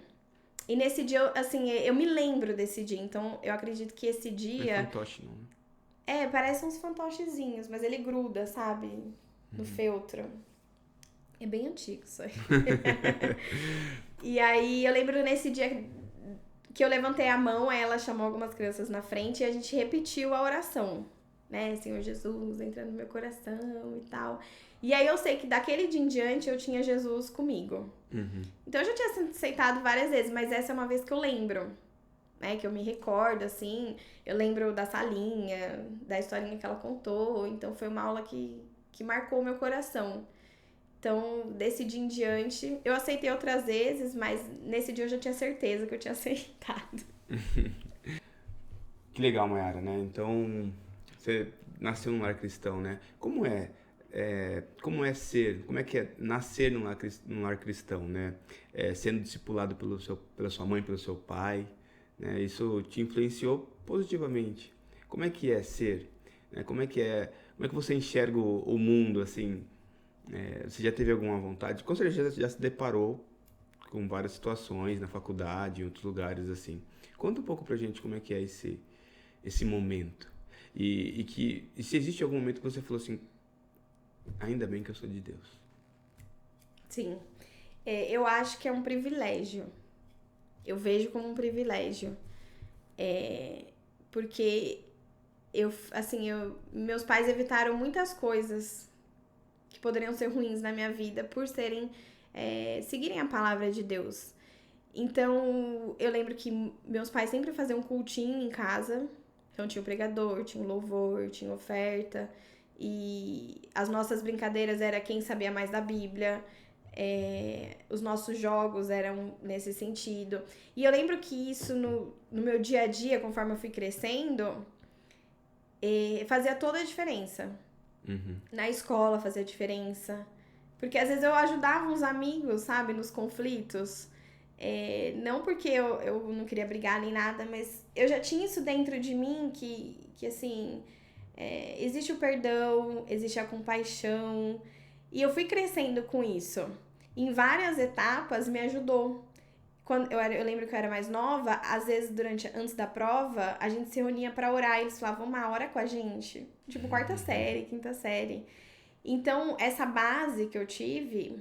E nesse dia, assim, eu me lembro desse dia. Então, eu acredito que esse Não é dia... fantoche, não, né? parece uns fantochezinhos, mas ele gruda, sabe? No feltro. É bem antigo isso aí. E aí, eu lembro nesse dia que eu levantei a mão, aí ela chamou algumas crianças na frente e a gente repetiu a oração. Né? Senhor Jesus, entra no meu coração e tal. E aí, eu sei que daquele dia em diante, eu tinha Jesus comigo. Então, eu já tinha aceitado várias vezes, mas essa é uma vez que eu lembro. Né, que eu me recordo, assim, eu lembro da salinha, da historinha que ela contou, então foi uma aula que marcou o meu coração. Então, desse dia em diante, eu aceitei outras vezes, mas nesse dia eu já tinha certeza que eu tinha aceitado. Que legal, Mayara, né? Então, você nasceu num lar cristão, né? Como é nascer num lar cristão, né? Sendo discipulado pela sua mãe, pelo seu pai, né? Isso te influenciou positivamente. Como é que é ser? Né? Como é que você enxerga o mundo, assim? Você já teve alguma vontade? Com certeza já se deparou com várias situações na faculdade, em outros lugares, assim. Conta um pouco pra gente como é que é esse momento. E se existe algum momento que você falou assim, ainda bem que eu sou de Deus. Sim. Eu acho que é um privilégio. Eu vejo como um privilégio. Porque meus pais evitaram muitas coisas que poderiam ser ruins na minha vida por seguirem a palavra de Deus. Então, eu lembro que meus pais sempre faziam um cultinho em casa. Então, tinha o pregador, tinha o louvor, tinha oferta. E as nossas brincadeiras era quem sabia mais da Bíblia. Os nossos jogos eram nesse sentido. E eu lembro que isso no meu dia a dia, conforme eu fui crescendo, fazia toda a diferença. Na escola fazia diferença. Porque às vezes eu ajudava uns amigos, sabe, nos conflitos. Não porque eu não queria brigar nem nada, mas eu já tinha isso dentro de mim que assim, existe o perdão, existe a compaixão. E eu fui crescendo com isso. Em várias etapas me ajudou. Quando eu lembro que eu era mais nova, às vezes antes da prova, a gente se reunia pra orar e eles falavam, uma hora com a gente. Tipo, quarta série, quinta série. Então, essa base que eu tive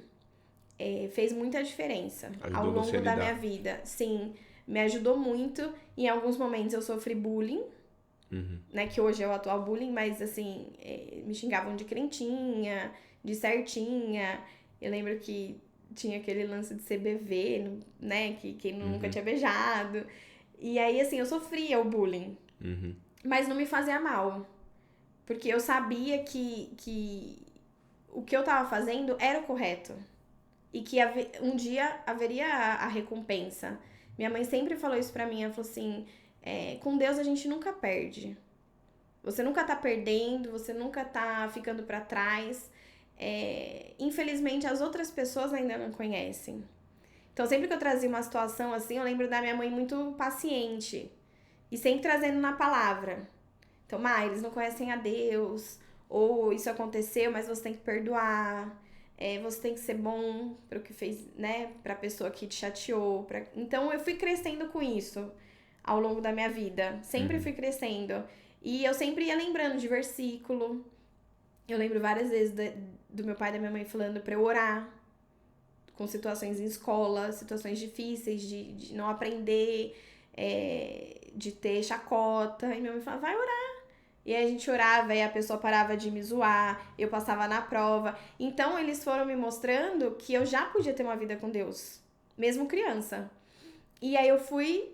fez muita diferença ao Ajudou você a longo da lidar. minha vida. Sim, me ajudou muito. Em alguns momentos eu sofri bullying, né? Que hoje é o atual bullying, mas assim, me xingavam de crentinha, de certinha. Eu lembro que tinha aquele lance de ser bebê, né? Que quem nunca tinha beijado. E aí, assim, eu sofria o bullying. Mas não me fazia mal. Porque eu sabia que o que eu tava fazendo era o correto. E que um dia haveria a recompensa. Minha mãe sempre falou isso pra mim. Ela falou assim, com Deus a gente nunca perde. Você nunca tá perdendo, você nunca tá ficando pra trás. Infelizmente, as outras pessoas ainda não conhecem. Então, sempre que eu trazia uma situação assim, eu lembro da minha mãe muito paciente. E sempre trazendo na palavra. Então, eles não conhecem a Deus. Ou isso aconteceu, mas você tem que perdoar. Você tem que ser bom para o que fez, né? Pra pessoa que te chateou. Então, eu fui crescendo com isso ao longo da minha vida. Sempre fui crescendo. E eu sempre ia lembrando de versículo. Eu lembro várias vezes do meu pai e da minha mãe falando pra eu orar. Com situações em escola, situações difíceis de não aprender, de ter chacota. E minha mãe falava, vai orar. E aí a gente orava, e a pessoa parava de me zoar, eu passava na prova. Então eles foram me mostrando que eu já podia ter uma vida com Deus, mesmo criança. E aí eu fui.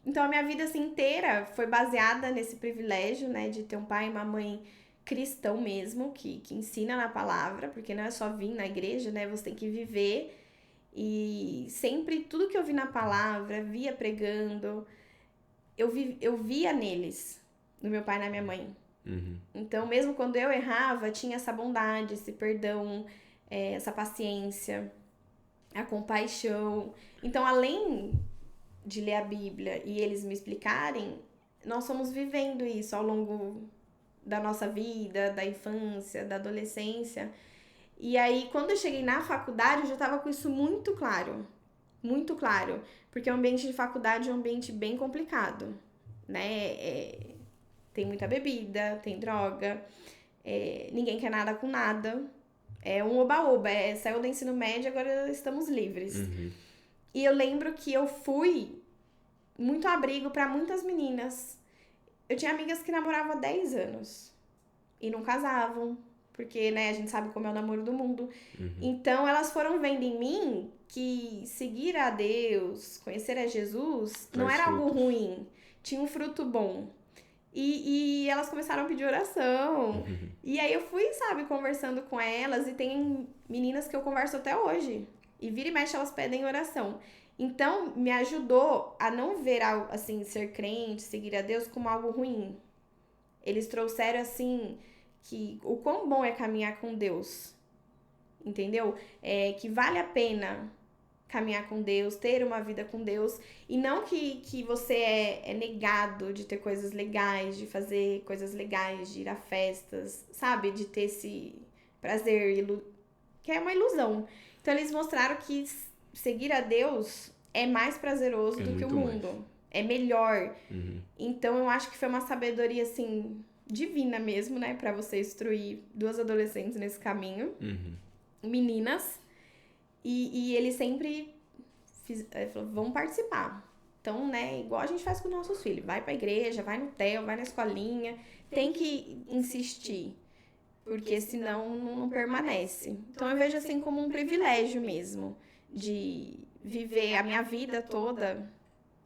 Então a minha vida assim inteira foi baseada nesse privilégio, né, de ter um pai e uma mãe cristão mesmo, que ensina na palavra, porque não é só vir na igreja, né, você tem que viver. E sempre tudo que eu vi na palavra, via pregando, eu via neles, no meu pai e na minha mãe. Então, mesmo quando eu errava, tinha essa bondade, esse perdão, essa paciência, a compaixão. Então, além de ler a Bíblia e eles me explicarem, nós fomos vivendo isso ao longo da nossa vida, da infância, da adolescência. E aí, quando eu cheguei na faculdade, eu já tava com isso muito claro. Muito claro. Porque o ambiente de faculdade é um ambiente bem complicado, né? Tem muita bebida, tem droga, ninguém quer nada com nada. É um oba-oba, saiu do ensino médio, agora estamos livres. E eu lembro que eu fui muito abrigo pra muitas meninas. Eu tinha amigas que namoravam há 10 anos e não casavam, porque, né, a gente sabe como é o namoro do mundo. Então, elas foram vendo em mim que seguir a Deus, conhecer a Jesus, não era algo ruim, tinha um fruto bom. E elas começaram a pedir oração. E aí eu fui, sabe, conversando com elas. E tem meninas que eu converso até hoje. E vira e mexe, elas pedem oração. Então, me ajudou a não ver, assim, ser crente, seguir a Deus como algo ruim. Eles trouxeram, assim, que o quão bom é caminhar com Deus. Entendeu? Que vale a pena caminhar com Deus, ter uma vida com Deus, e não que você é negado de ter coisas legais, de fazer coisas legais, de ir a festas, sabe? De ter esse prazer, que é uma ilusão. Então eles mostraram que seguir a Deus é mais prazeroso do que o mundo. É melhor. Então eu acho que foi uma sabedoria, assim, divina mesmo, né? Pra você instruir duas adolescentes nesse caminho. Meninas. E ele sempre falou, vamos participar. Então, né, igual a gente faz com nossos filhos. Vai pra igreja, vai no TEL, vai na escolinha. Tem que insistir, porque senão não permanece. Então, eu vejo assim como um privilégio mesmo, de viver a minha vida toda,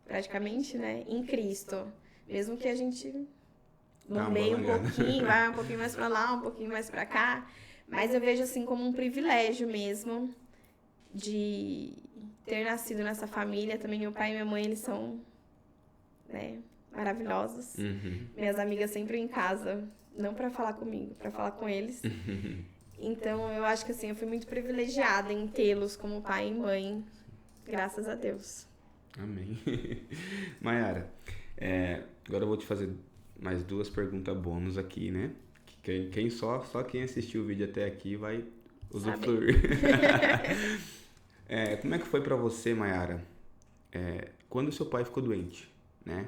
praticamente, né, em Cristo. Mesmo que a gente lambeie um pouquinho, vai um pouquinho mais pra lá, um pouquinho mais pra cá. Mas eu vejo assim como um privilégio mesmo de ter nascido nessa família. Também meu pai e minha mãe, eles são, né, maravilhosos. Minhas amigas sempre em casa, não pra falar comigo, pra falar com eles. Então eu acho que assim, eu fui muito privilegiada em tê-los como pai e mãe, graças a Deus. Amém. Mayara, agora eu vou te fazer mais duas perguntas bônus aqui, né? Quem só quem assistiu o vídeo até aqui vai usufruir. Como é que foi pra você, Mayara, quando seu pai ficou doente, né?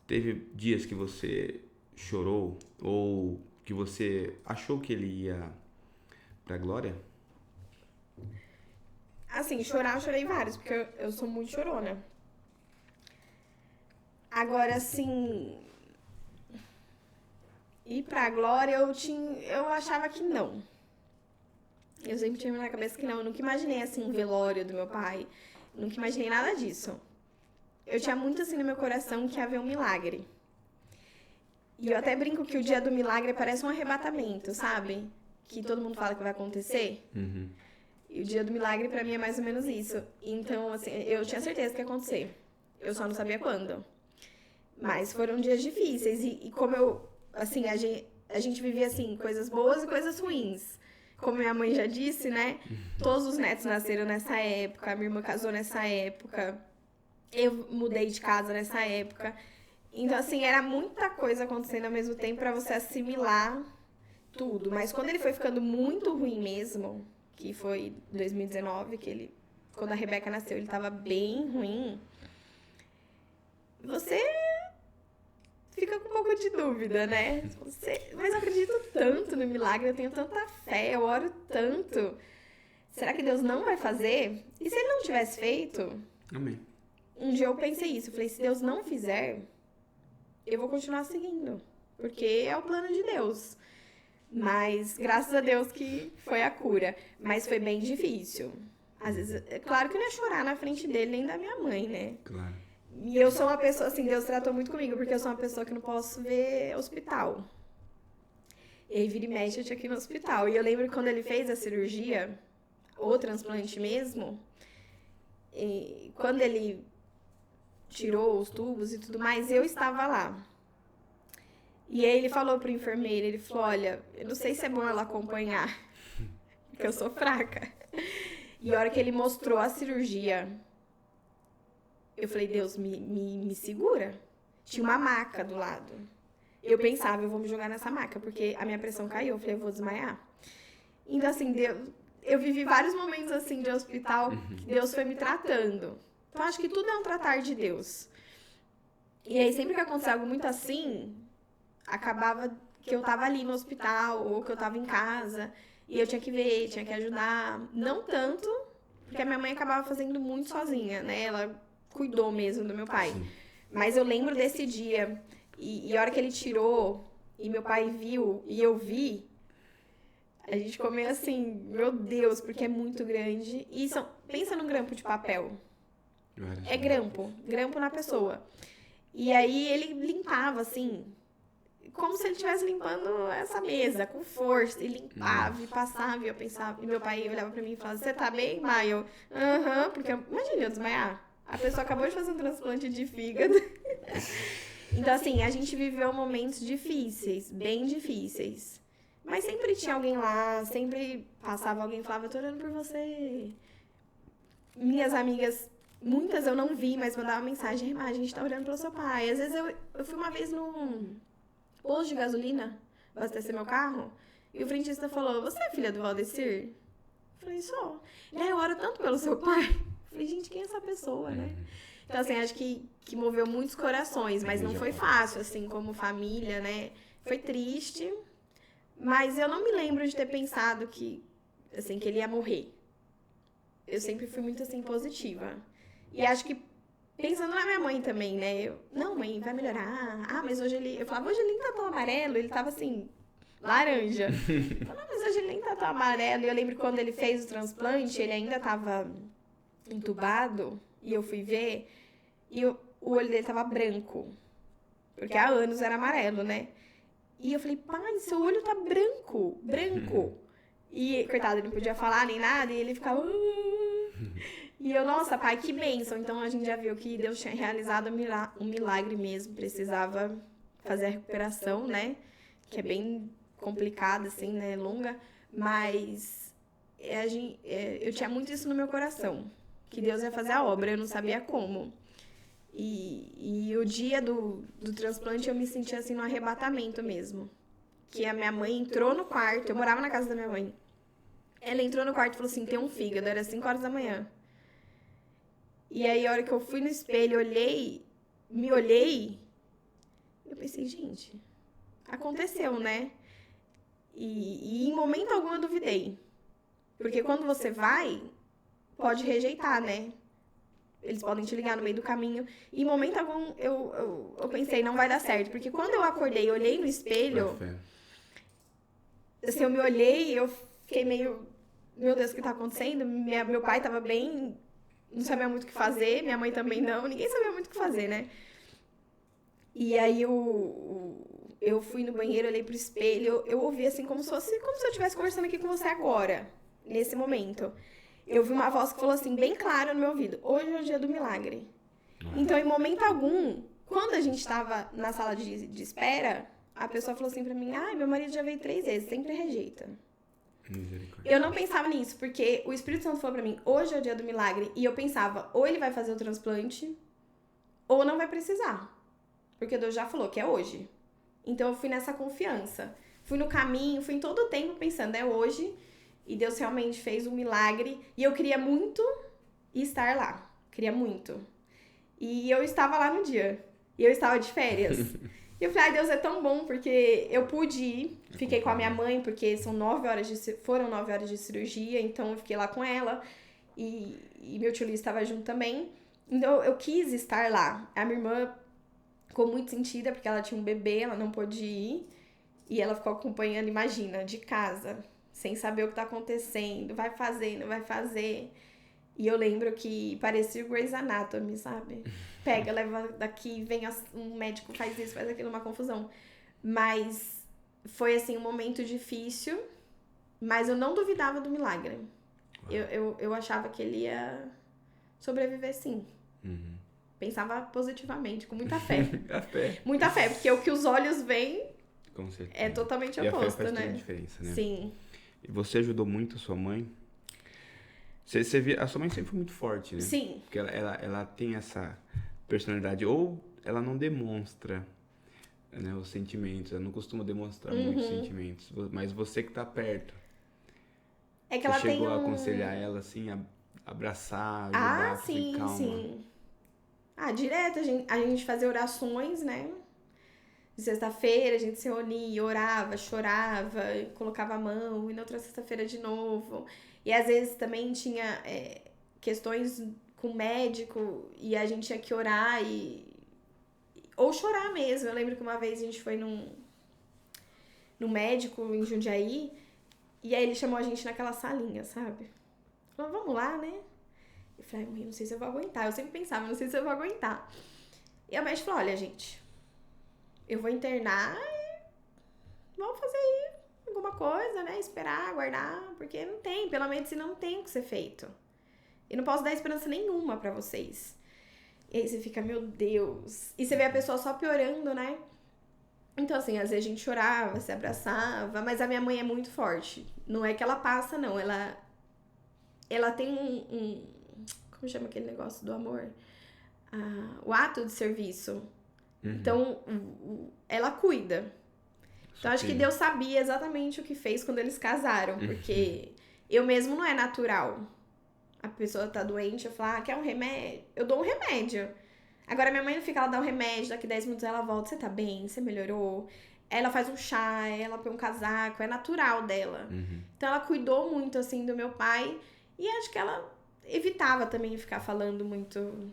Teve dias que você chorou ou que você achou que ele ia pra glória? Assim, chorar eu chorei vários, porque eu sou muito chorona. Agora, assim, ir pra glória eu achava que não. Eu sempre tinha na cabeça que não. Eu nunca imaginei, assim, um velório do meu pai. Nunca imaginei nada disso. Eu tinha muito, assim, no meu coração que ia haver um milagre. E eu até brinco que o dia do milagre parece um arrebatamento, sabe? Que todo mundo fala que vai acontecer. Uhum. E o dia do milagre pra mim é mais ou menos isso. Então, assim, eu tinha certeza que ia acontecer. Eu só não sabia quando. Mas foram dias difíceis. E como assim, a gente vivia, assim, coisas boas e coisas ruins. Como minha mãe já disse, né? Todos os netos nasceram nessa época. A minha irmã casou nessa época. Eu mudei de casa nessa época. Então, assim, era muita coisa acontecendo ao mesmo tempo pra você assimilar tudo. Mas quando ele foi ficando muito ruim mesmo, que foi 2019, quando a Rebeca nasceu, ele tava bem ruim, você fica com um pouco de dúvida, né? Mas eu acredito tanto no milagre, eu tenho tanta fé, eu oro tanto. Será que Deus não vai fazer? E se ele não tivesse feito? Amém. Um dia eu pensei isso, eu falei, se Deus não fizer, eu vou continuar seguindo, porque é o plano de Deus. Mas, graças a Deus que foi a cura. Mas foi bem difícil. Às vezes, é claro que eu não ia chorar na frente dele, nem da minha mãe, né? Claro. E eu sou uma pessoa, assim, Deus tratou muito comigo, porque eu sou uma pessoa que não posso ver hospital. E aí, vira e mexe, eu tinha que ir no hospital. E eu lembro que quando ele fez a cirurgia, ou transplante mesmo, e quando ele tirou os tubos e tudo mais, eu estava lá. E aí ele falou pro enfermeiro, ele falou, olha, eu não sei se é bom ela acompanhar, porque eu sou fraca. E a hora que ele mostrou a cirurgia, eu falei, Deus, me segura. Tinha uma maca do lado. Eu pensava, eu vou me jogar nessa maca, porque a minha pressão caiu, eu falei, eu vou desmaiar. Então, assim, eu vivi vários momentos, assim, de hospital, que Deus foi me tratando. Então, acho que tudo é um tratar de Deus. E aí, sempre que acontecia algo muito assim, acabava que eu tava ali no hospital, ou que eu tava em casa, e eu tinha que ver, tinha que ajudar. Não tanto, porque a minha mãe acabava fazendo muito sozinha, né? Ela cuidou mesmo do meu pai. Sim. Mas eu lembro desse dia, e a hora que ele tirou, e meu pai viu, e eu vi, a gente comeu assim, meu Deus, porque é muito grande. E pensa num grampo de papel. É grampo na pessoa. E aí ele limpava, assim, como se ele estivesse limpando essa mesa, com força, e limpava, e passava, e eu pensava, e meu pai olhava pra mim e falava, você tá bem, Mai? Eu, aham, porque imagina eu desmaiar. A pessoa acabou de fazer um transplante de fígado. Então, assim, a gente viveu momentos difíceis, bem difíceis. Mas sempre tinha alguém lá, sempre passava alguém e falava, eu tô orando por você. Minhas amigas, muitas eu não vi, mas mandavam mensagem, a gente tá orando pelo seu pai. Às vezes eu fui uma vez num posto de gasolina, abastecer meu carro, e o frentista falou, você é filha do Valdecir? Eu falei, sou. Eu oro tanto pelo seu pai. Eu falei, gente, quem é essa pessoa, né? Então, assim, acho que moveu muitos corações, mas não foi fácil, assim, como família, né? Foi triste, mas eu não me lembro de ter pensado que ele ia morrer. Eu sempre fui muito, assim, positiva. E acho que, pensando na minha mãe também, né? Não, mãe, vai melhorar. Ah, mas hoje ele... Eu falava, hoje ele nem tá tão amarelo, ele tava, assim, laranja. Eu falava, mas hoje ele nem tá tão amarelo. E eu lembro que quando ele fez o transplante, ele ainda tava entubado, e eu fui ver, e o olho dele tava branco. Porque há anos era amarelo, né? E eu falei, pai, seu olho tá branco, branco. E, coitado, ele não podia falar nem nada, e ele ficava... E eu, nossa, pai, que bênção. Então, a gente já viu que Deus tinha realizado um milagre mesmo. Precisava fazer a recuperação, né? Que é bem complicada, assim, né? Longa. Mas eu tinha muito isso no meu coração. Que Deus ia fazer a obra, eu não sabia como. E o dia do transplante eu me senti assim no arrebatamento mesmo. Que a minha mãe entrou no quarto, eu morava na casa da minha mãe. Ela entrou no quarto e falou assim, tem um fígado, era 5 horas da manhã. E aí a hora que eu fui no espelho, me olhei, eu pensei, gente, aconteceu, né? E em momento algum eu duvidei. Porque quando você vai, pode rejeitar, né? Eles podem te ligar no meio do caminho. E em momento algum eu pensei, não vai dar certo. Porque quando eu acordei e olhei no espelho, assim, eu me olhei e eu fiquei meio... Meu Deus, o que tá acontecendo? Meu pai tava bem... Não sabia muito o que fazer. Minha mãe também não. Ninguém sabia muito o que fazer, né? E aí eu fui no banheiro, olhei pro espelho. Eu ouvi assim como se eu estivesse conversando aqui com você agora. Nesse momento. Eu vi uma voz que falou assim, bem clara no meu ouvido. Hoje é o dia do milagre. Então, em momento algum, quando a gente estava na sala de espera, a pessoa falou assim pra mim, meu marido já veio 3 vezes, sempre rejeita. Eu não pensava nisso, porque o Espírito Santo falou pra mim, hoje é o dia do milagre. E eu pensava, ou ele vai fazer o transplante, ou não vai precisar. Porque Deus já falou que é hoje. Então, eu fui nessa confiança. Fui no caminho, fui em todo o tempo pensando, é hoje. E Deus realmente fez um milagre. E eu queria muito estar lá. Queria muito. E eu estava lá no dia. E eu estava de férias. E eu falei, Deus é tão bom, porque eu pude ir. Fiquei com a minha mãe, porque foram 9 horas de cirurgia. Então, eu fiquei lá com ela. E meu tio Luiz estava junto também. Então, eu quis estar lá. A minha irmã ficou muito sentida, porque ela tinha um bebê, ela não pôde ir. E ela ficou acompanhando, imagina, de casa, sem saber o que tá acontecendo, vai fazer, não vai fazer. E eu lembro que parecia o Grey's Anatomy, sabe? Pega, leva daqui, vem um médico, faz isso, faz aquilo, uma confusão. Mas foi, assim, um momento difícil, mas eu não duvidava do milagre. Eu achava que ele ia sobreviver, sim. Pensava positivamente, com muita fé. A fé. Muita fé, porque o que os olhos veem Com certeza. é totalmente e oposto, a fé faz né? toda a diferença, né? Sim. E você ajudou muito a sua mãe? A sua mãe sempre foi muito forte, né? Sim. Porque ela tem essa personalidade, ou ela não demonstra, né, os sentimentos, ela não costuma demonstrar muitos sentimentos, mas você que tá perto. É que Você ela chegou tem a aconselhar ela, assim, a abraçar, ajudar, sim, calma. sim. Direto, a gente fazia orações, né? De sexta-feira a gente se reunia, orava, chorava, colocava a mão, e na outra sexta-feira de novo. E às vezes também tinha questões com o médico e a gente tinha que orar ou chorar mesmo. Eu lembro que uma vez a gente foi num médico em Jundiaí e aí ele chamou a gente naquela salinha, sabe? Falou, vamos lá, né? Eu falei, mãe, não sei se eu vou aguentar. Eu sempre pensava, não sei se eu vou aguentar. E a médica falou, olha, gente, eu vou internar e vamos fazer aí alguma coisa, né? Esperar, aguardar, porque não tem, pela medicina não tem o que ser feito. E não posso dar esperança nenhuma pra vocês. E aí você fica, meu Deus. E você vê a pessoa só piorando, né? Então, assim, às vezes a gente chorava, se abraçava, mas a minha mãe é muito forte. Não é que ela passa, não. Ela tem como chama aquele negócio do amor? O ato de serviço. Então, ela cuida. Então, acho que Deus sabia exatamente o que fez quando eles casaram. Porque eu mesmo não é natural. A pessoa tá doente, eu falo, quer um remédio? Eu dou um remédio. Agora, minha mãe não fica, ela dá um remédio, daqui 10 minutos ela volta, você tá bem? Você melhorou? Ela faz um chá, ela põe um casaco, é natural dela. Então, ela cuidou muito, assim, do meu pai. E acho que ela evitava também ficar falando muito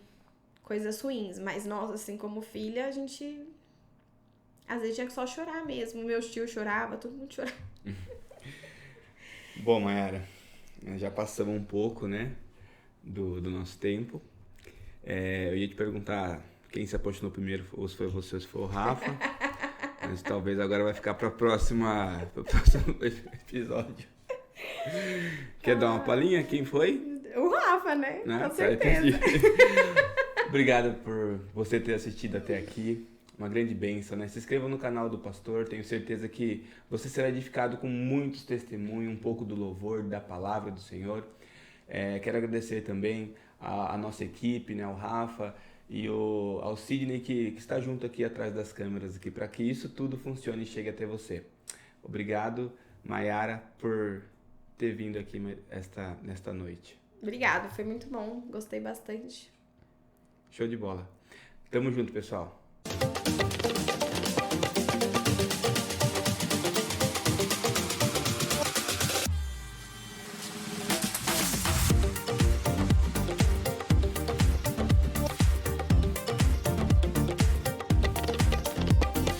coisas ruins. Mas nós, assim, como filha, a gente... Às vezes tinha que só chorar mesmo. Meus tios choravam, todo mundo chorava. Bom, Mayara, nós já passamos um pouco, né, do nosso tempo. Eu ia te perguntar quem se apaixonou primeiro, ou se foi você ou se foi o Rafa. Mas talvez agora vai ficar pro próximo episódio. Quer dar uma palhinha? Quem foi? O Rafa, né? Com certeza. Obrigado por você ter assistido até aqui. Uma grande bênção, né? Se inscreva no canal do pastor, tenho certeza que você será edificado com muitos testemunhos, um pouco do louvor, da palavra do Senhor. Quero agradecer também a nossa equipe, né? O Rafa e ao Sidney que está junto aqui atrás das câmeras, aqui, para que isso tudo funcione e chegue até você. Obrigado, Mayara, por ter vindo aqui nesta noite. Obrigada, foi muito bom, gostei bastante. Show de bola. Tamo junto, pessoal.